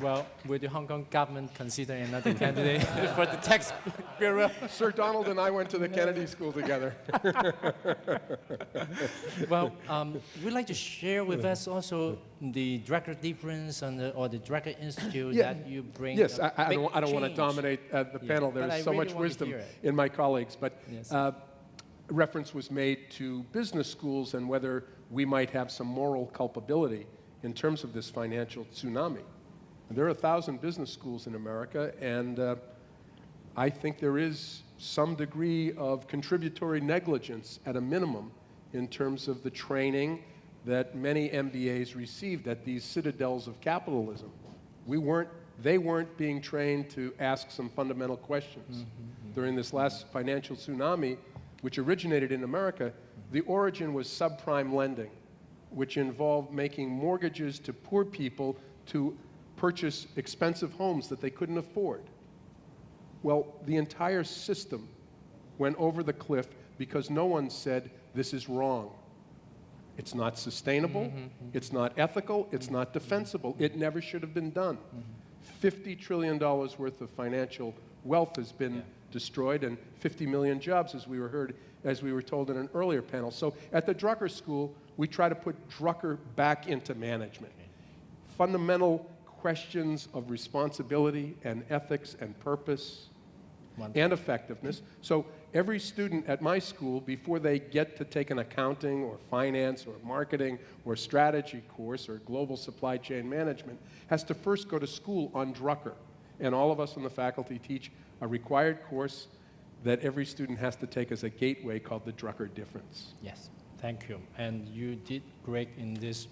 Well, will the Hong Kong government consider another candidate for the tax bureau? Sir Donald and I went to the Kennedy School together. Well, would you like to share with us also the Drucker difference or the Drucker Institute that you bring? Yes, I don't want to dominate the panel. But I There's so really much want to wisdom hear it. in my colleagues. But Yes. reference was made to business schools and whether we might have some moral culpability in terms of this financial tsunami. There are 1,000 business schools in America, and I think there is some degree of contributory negligence at a minimum in terms of the training that many MBAs received at these citadels of capitalism. They weren't being trained to ask some fundamental questions. During this last financial tsunami, which originated in America, the origin was subprime lending, which involved making mortgages to poor people to purchase expensive homes that they couldn't afford. Well, the entire system went over the cliff because no one said, this is wrong. It's not sustainable, it's not ethical, it's not defensible. It never should have been done. $50 trillion worth of financial wealth has been destroyed, and 50 million jobs, as we were told in an earlier panel. So at the Drucker School, we try to put Drucker back into management. Fundamental questions of responsibility and ethics and purpose and effectiveness. So every student at my school, before they get to take an accounting or finance or marketing or strategy course or global supply chain management, has to first go to school on Drucker. And all of us on the faculty teach a required course that every student has to take as a gateway called the Drucker difference. Yes, thank you. And you did great in this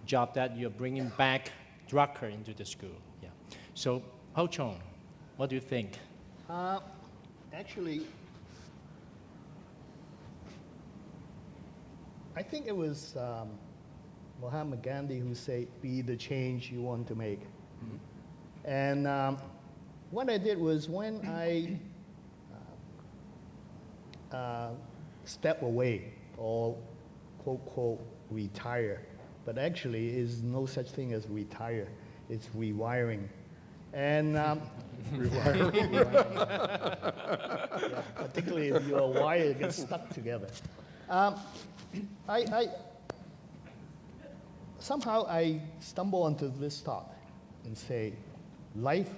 job that you're bringing back Drucker into the school. Yeah. So, Ho Chong, what do you think? Actually, I think it was Mahatma Gandhi who said, be the change you want to make. And what I did was when I step away or quote, quote, retire, but actually is no such thing as retire, it's rewiring. And rewiring. Yeah, particularly if your wire gets stuck together. Somehow I stumble onto this thought and say, life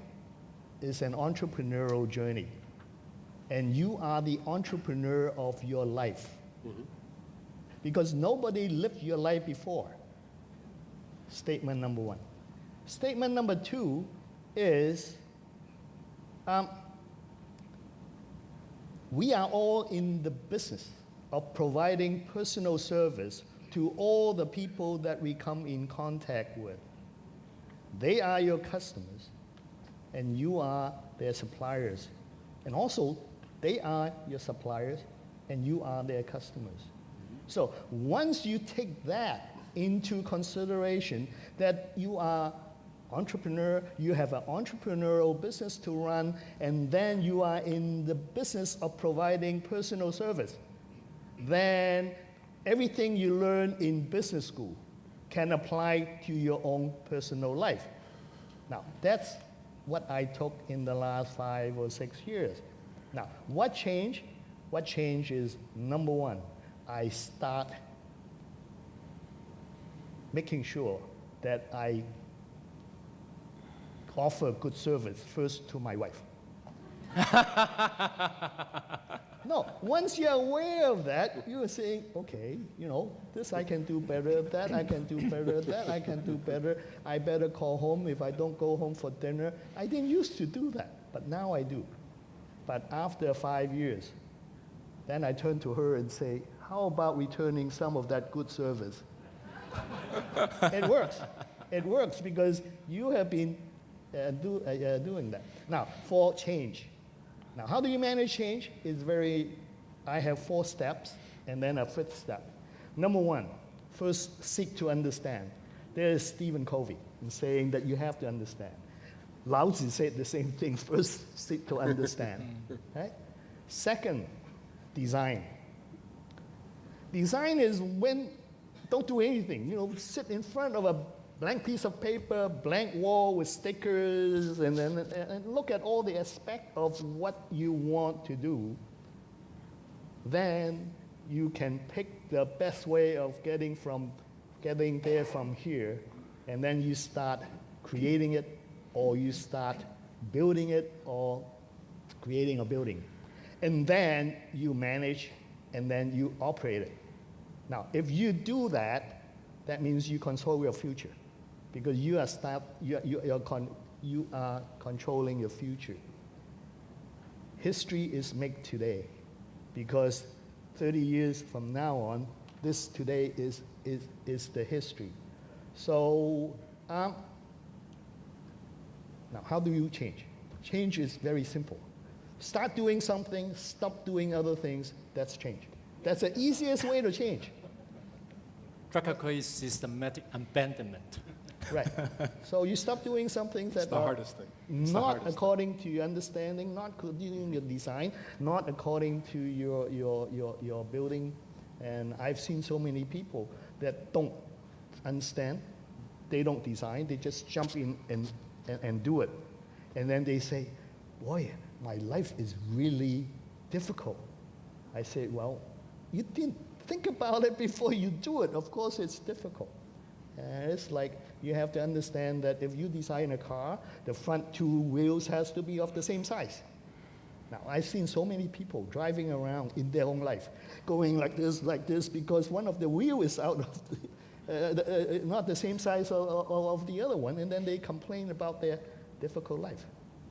is an entrepreneurial journey, and you are the entrepreneur of your life. Because nobody lived your life before. Statement number one. Statement number two is we are all in the business of providing personal service to all the people that we come in contact with. They are your customers, and you are their suppliers. And also, they are your suppliers, and you are their customers. So once you take that into consideration, that you are entrepreneur, you have an entrepreneurial business to run, and then you are in the business of providing personal service, then everything you learn in business school can apply to your own personal life. Now, that's what I took in the last 5 or 6 years. Now, what changed? What changed is, number one, I start making sure that I offer good service first to my wife. No, once you're aware of that, you are saying, okay, you know, this I can do better, that I can do better, that I can do better. I better call home if I don't go home for dinner. I didn't used to do that, but now I do. But after 5 years, then I turn to her and say, how about returning some of that good service? It works. It works because you have been doing that. Now, for change. Now, how do you manage change? I have 4 steps and then a 5th step. Number one, first seek to understand. There is Stephen Covey in saying that you have to understand. Lao Tzu said the same thing, first seek to understand. Right? Second, design. Design is when, don't do anything, you know, sit in front of a blank piece of paper, blank wall with stickers, and then and look at all the aspect of what you want to do, then you can pick the best way of getting there from here, and then you start creating it, or you start building it, or creating a building. And then you manage, and then you operate it. Now, if you do that, that means you control your future, because you are controlling your future. History is made today, because 30 years from now on, this today is the history. So now, how do you change? Change is very simple. Start doing something, stop doing other things, that's change. That's the easiest way to change. Drucker is systematic abandonment. Right. So you stop doing something It's that the are hardest thing. It's the not hardest according to your understanding, not according to your design, not according to your building. And I've seen so many people that don't understand, they don't design, they just jump in and do it. And then they say, boy, my life is really difficult. I say, well, you didn't think about it before you do it. Of course it's difficult. It's like you have to understand that if you design a car, the front two wheels has to be of the same size. Now, I've seen so many people driving around in their own life, going like this, because one of the wheel is out of not the same size of the other one, and then they complain about their difficult life.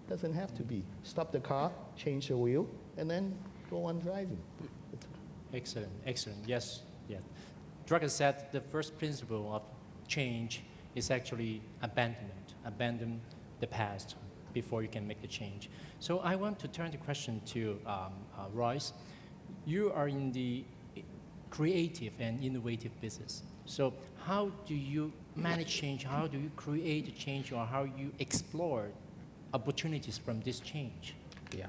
Doesn't have to be. Stop the car, change the wheel, and then go on driving. Excellent, excellent. Yes, yeah. Drucker said the first principle of change is actually abandonment. Abandon the past before you can make the change. So I want to turn the question to Royce. You are in the creative and innovative business. So how do you manage change? How do you create a change, or how you explore opportunities from this change? Yeah.